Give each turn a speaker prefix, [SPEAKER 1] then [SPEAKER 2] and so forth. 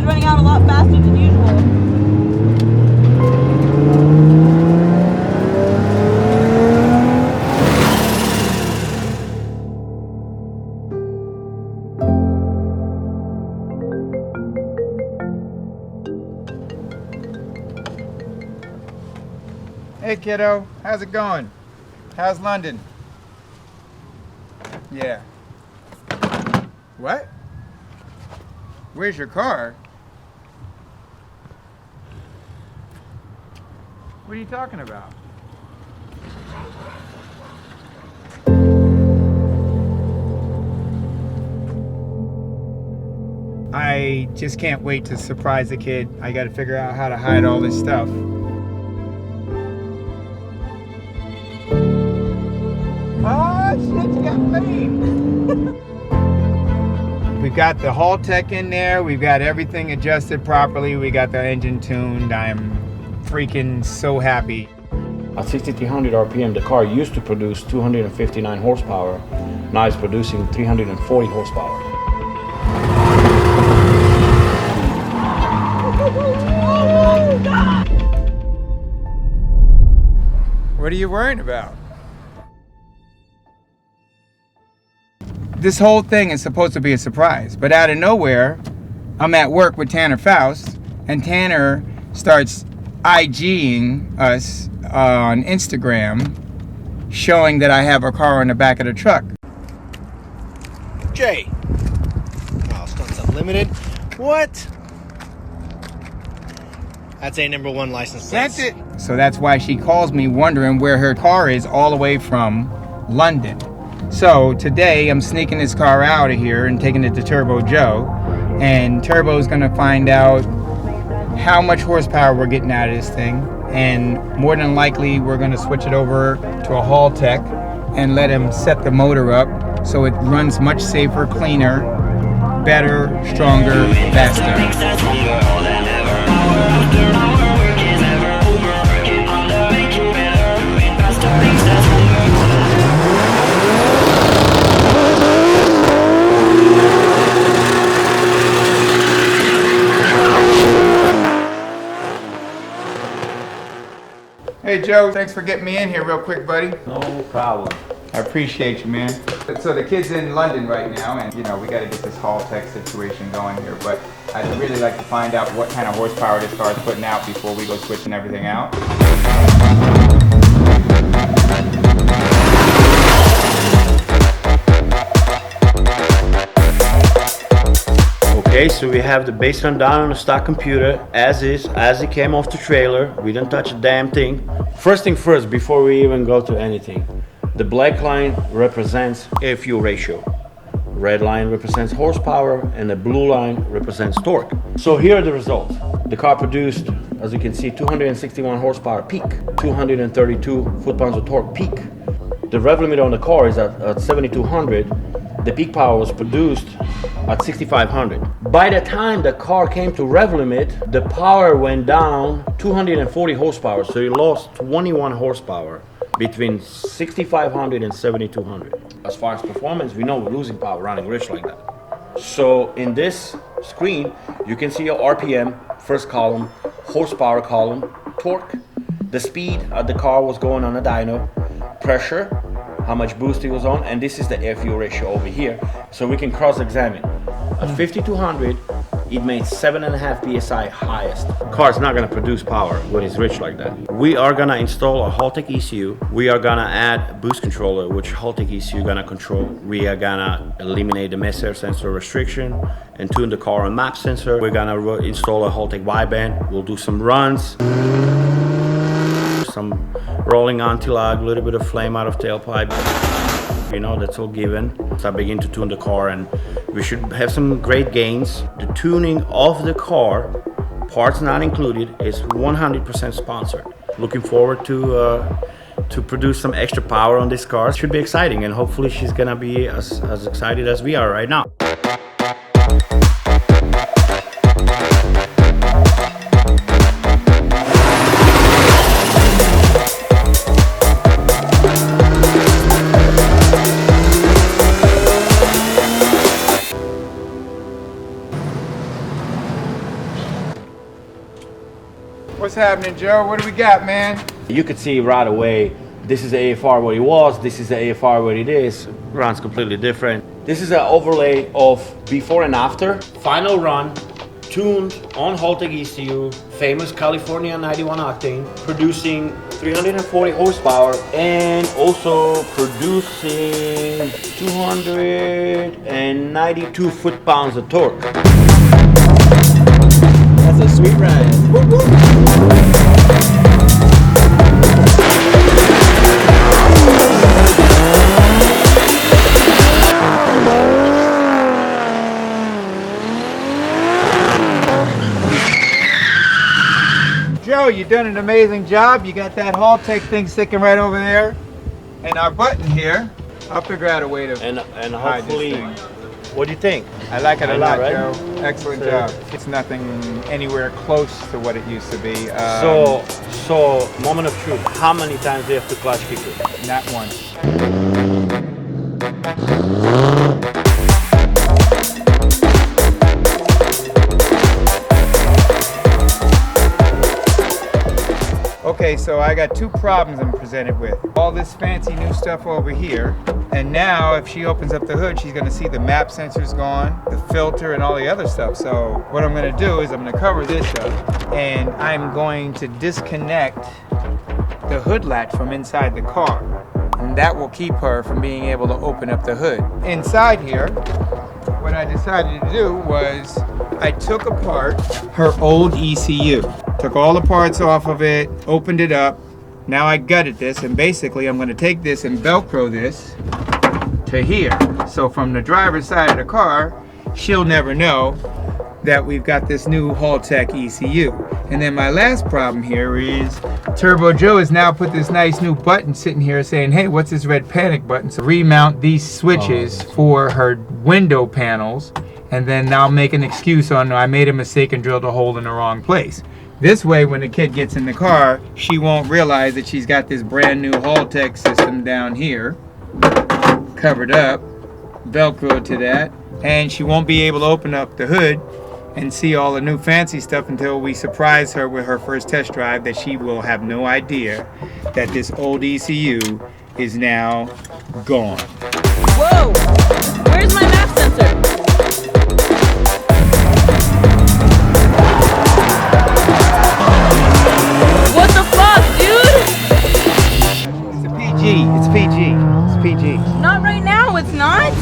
[SPEAKER 1] car's running out a lot faster than usual.
[SPEAKER 2] Hey kiddo, how's it going? How's London? Yeah. What? Where's your car? What are you talking about? I just can't wait to surprise the kid. I gotta figure out how to hide all this stuff. Oh shit, you got flame! We've got the Haltech in there, we've got everything adjusted properly, we got the engine tuned. I'm freaking so happy.
[SPEAKER 3] At 6,300 RPM, the car used to produce 259 horsepower. Now it's producing 340 horsepower.
[SPEAKER 2] What are you worrying about? This whole thing is supposed to be a surprise, but out of nowhere, I'm at work with Tanner Faust, and Tanner starts IGing us on Instagram, showing that I have a car on the back of the truck.
[SPEAKER 4] Jay. Oh, Stunts Unlimited. What? That's a #1 license plate.
[SPEAKER 2] That's it. So that's why she calls me wondering where her car is all the way from London. So today I'm sneaking this car out of here and taking it to Turbo Joe, and Turbo's gonna find out how much horsepower we're getting out of this thing, and more than likely we're gonna switch it over to a Haltech and let him set the motor up so it runs much safer, cleaner, better, stronger, faster. Hey Joe, thanks for getting me in here real quick, buddy.
[SPEAKER 3] No problem.
[SPEAKER 2] I appreciate you, man. So the kid's in London right now, and you know, we gotta get this Haltech situation going here, but I'd really like to find out what kind of horsepower this car's putting out before we go switching everything out.
[SPEAKER 3] Okay, so we have the base rundown on the stock computer as is, as it came off the trailer. We didn't touch a damn thing. First thing first, before we even go to anything, the black line represents air fuel ratio. Red line represents horsepower, and the blue line represents torque. So here are the results. The car produced, as you can see, 261 horsepower peak, 232 foot-pounds of torque peak. The rev limit on the car is at 7,200. The peak power was produced at 6,500. By the time the car came to rev limit, the power went down 240 horsepower, so you lost 21 horsepower between 6,500 and 7,200. As far as performance, we know we're losing power running rich like that. So in this screen, you can see your RPM, first column, horsepower column, torque, the speed the car was going on a dyno, pressure, how much boost it was on, and this is the air fuel ratio over here, so we can cross-examine. At 5,200, it made 7.5 psi highest. Car's not gonna produce power when it's rich like that. We are gonna install a Haltech ECU. We are gonna add boost controller, which Haltech ECU gonna control. We are gonna eliminate the MAF sensor restriction and tune the car on MAF sensor. We're gonna install a Haltech wideband. We'll do some runs, some rolling anti-lag, a little bit of flame out of tailpipe. You know, that's all given. So I begin to tune the car, and we should have some great gains. The tuning of the car, parts not included, is 100% sponsored. Looking forward to produce some extra power on this car. It should be exciting, and hopefully she's gonna be as excited as we are right now.
[SPEAKER 2] happening, Joe? What do we got, man?
[SPEAKER 3] You could see right away, this is the AFR what it was, this is the AFR what it is. Runs completely different. This is an overlay of before and after. Final run, tuned on Haltech ECU, famous California 91 octane, producing 340 horsepower and also producing 292 foot-pounds of torque.
[SPEAKER 4] That's a sweet ride. Woo woo.
[SPEAKER 2] Joe, you done an amazing job. You got that Haltech thing sticking right over there. And our button here, I'll figure out a way to
[SPEAKER 3] And
[SPEAKER 2] hide this
[SPEAKER 3] hopefully,
[SPEAKER 2] thing.
[SPEAKER 3] what do you think?
[SPEAKER 2] I like it a
[SPEAKER 3] I know,
[SPEAKER 2] lot,
[SPEAKER 3] right?
[SPEAKER 2] Joe. Excellent job. It's nothing anywhere close to what it used to be.
[SPEAKER 3] So, moment of truth, how many times do you have to clutch kick it?
[SPEAKER 2] Not once. Okay, so I got two problems I'm presented with. All this fancy new stuff over here, and now if she opens up the hood, she's gonna see the MAP sensors gone, the filter, and all the other stuff. So what I'm gonna do is I'm gonna cover this up, and I'm going to disconnect the hood latch from inside the car. And that will keep her from being able to open up the hood. Inside here, what I decided to do was I took apart her old ECU. Took all the parts off of it, opened it up. Now I gutted this, and basically I'm gonna take this and Velcro this to here. So from the driver's side of the car, she'll never know that we've got this new Haltech ECU. And then my last problem here is Turbo Joe has now put this nice new button sitting here saying, hey, what's this red panic button? So remount these switches for her window panels, and then now make an excuse on, I made a mistake and drilled a hole in the wrong place. This way, when the kid gets in the car, she won't realize that she's got this brand new Haltech system down here, covered up, Velcro to that, and she won't be able to open up the hood and see all the new fancy stuff until we surprise her with her first test drive, that she will have no idea that this old ECU is now gone.
[SPEAKER 1] Whoa! Where's my MAF sensor? What the fuck, dude?
[SPEAKER 2] It's a PG. It's PG. It's PG.
[SPEAKER 1] Not right now, it's not.